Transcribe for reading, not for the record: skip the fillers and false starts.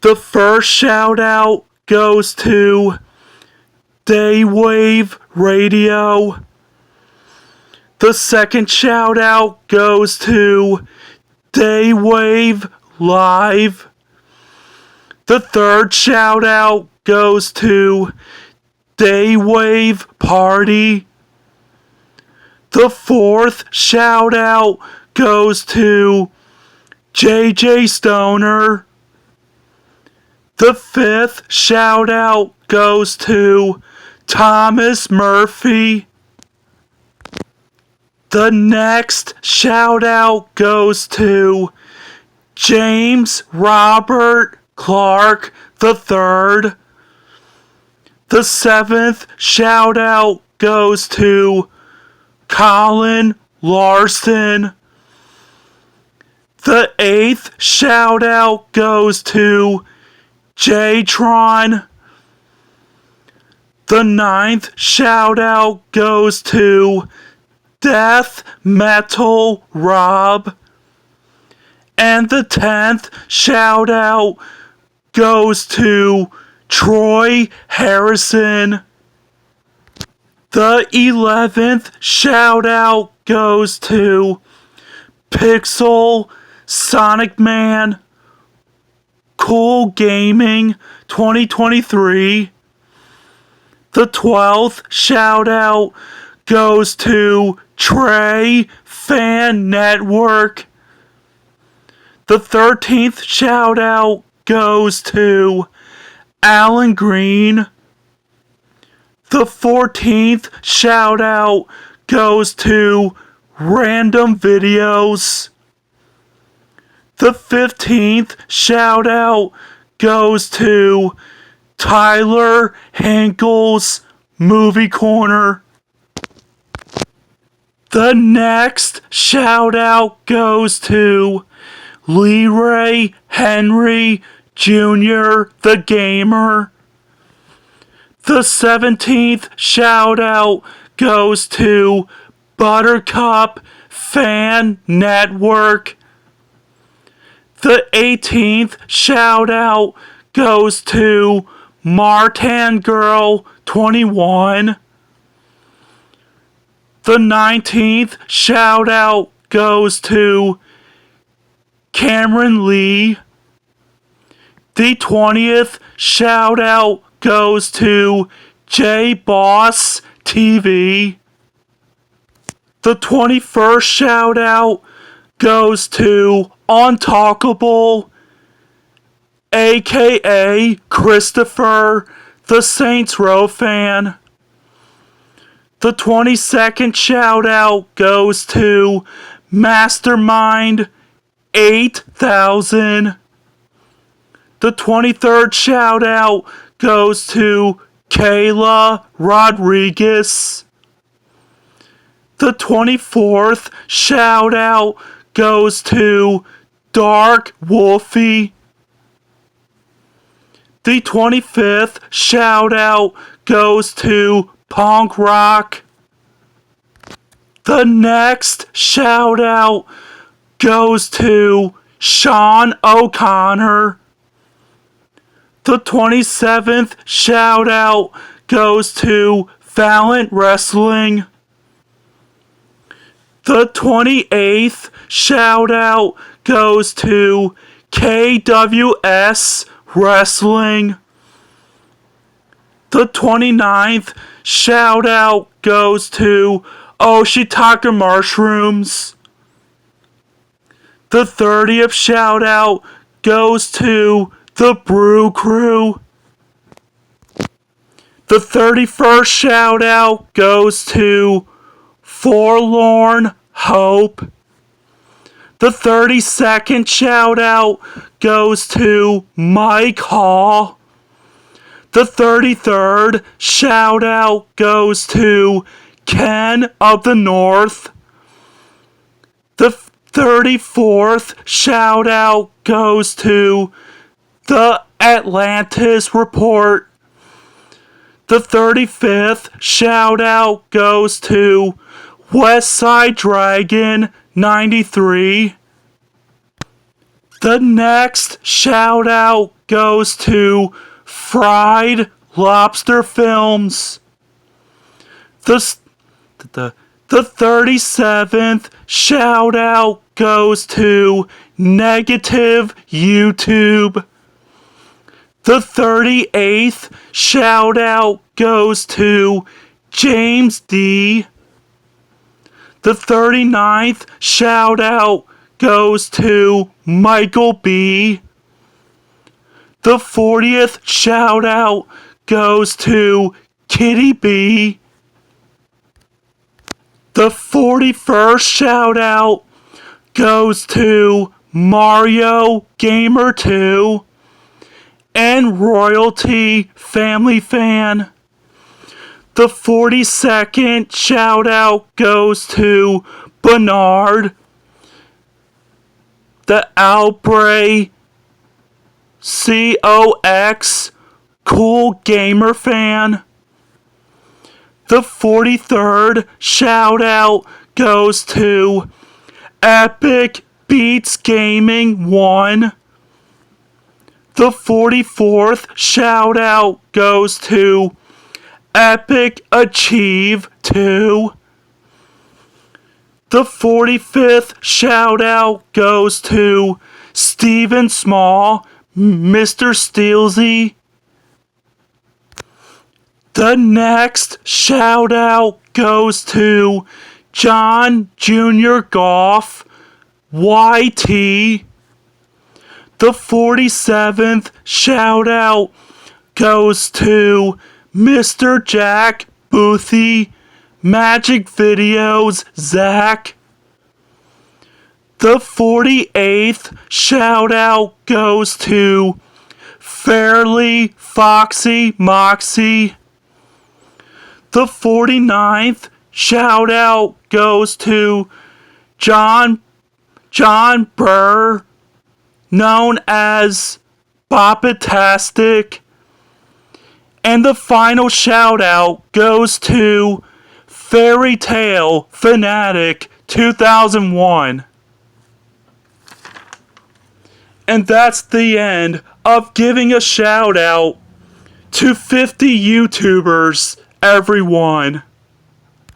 The first shout out goes to Daywave Radio. The second shout out goes to Daywave Live. The third shout out goes to Daywave Party. The fourth shout out goes to JJ Stoner. The fifth shout out goes to Thomas Murphy. The next shout out goes to James Robert Clark III. The seventh shout out goes to Colin Larson. The eighth shout out goes to J-Tron. The ninth shout out goes to Death Metal Rob. And the 10th shout out goes to Troy Harrison. The 11th shout out goes to Pixel Sonic Man Cool Gaming 2023. The 12th shout out goes to Trey Fan Network. The 13th shout out goes to Alan Green. The 14th shout out goes to Random Videos. The 15th shout out goes to Tyler Hinkle's Movie Corner. The next shout out goes to Leray Henry Jr. the Gamer. The 17th shout out goes to Buttercup Fan Network. The 18th shout out goes to Martan Girl 21. The 19th shout out goes to Cameron Lee. The 20th shout out goes to J Boss TV. The 21st shout out goes to Untalkable, aka Christopher the Saints Row fan. The 22nd shout out goes to Mastermind 8000. The 23rd shout out goes to Kayla Rodriguez. The 24th shout out goes to Dark Wolfie. The 25th shout out goes to Punk Rock. The next shout out goes to Sean O'Connor. The 27th shout out goes to Valiant Wrestling. The 28th shout out goes to KWS Wrestling. The 29th shout out goes to Oshitaka Mushrooms. The 30th shout out goes to The Brew Crew. The 31st shout out goes to Forlorn Hope. The 32nd shout out goes to Mike Hall. The 33rd shout out goes to Ken of the North. The 34th shout out goes to The Atlantis Report. The 35th shout out goes to Westside Dragon 93. The next shout out goes to Fried Lobster Films. The 37th shout out goes to Negative YouTube. The 38th shout out goes to James D. The 39th shout out goes to Michael B. The 40th shout out goes to Kitty B. The 41st shout out goes to Mario Gamer 2 and Royalty Family Fan. The 42nd shout out goes to Bernard, the Albray COX Cool Gamer Fan. The 43rd shout out goes to Epic Beats Gaming 1. The 44th shout out goes to Epic Achieve 2. The 45th shout out goes to Steven Small, Mr. Steelsy. The next shout out goes to John Jr. Goff, YT. The 47th shout out goes to Mr. Jack Boothy, Magic Videos, Zach. The 48th shout out goes to Fairly Foxy Moxie. The 49th shout out goes to John Burr, known as Bopatastic. And the final shout out goes to Fairy Tale Fanatic 2001. And that's the end of giving a shout out to 50 YouTubers, everyone.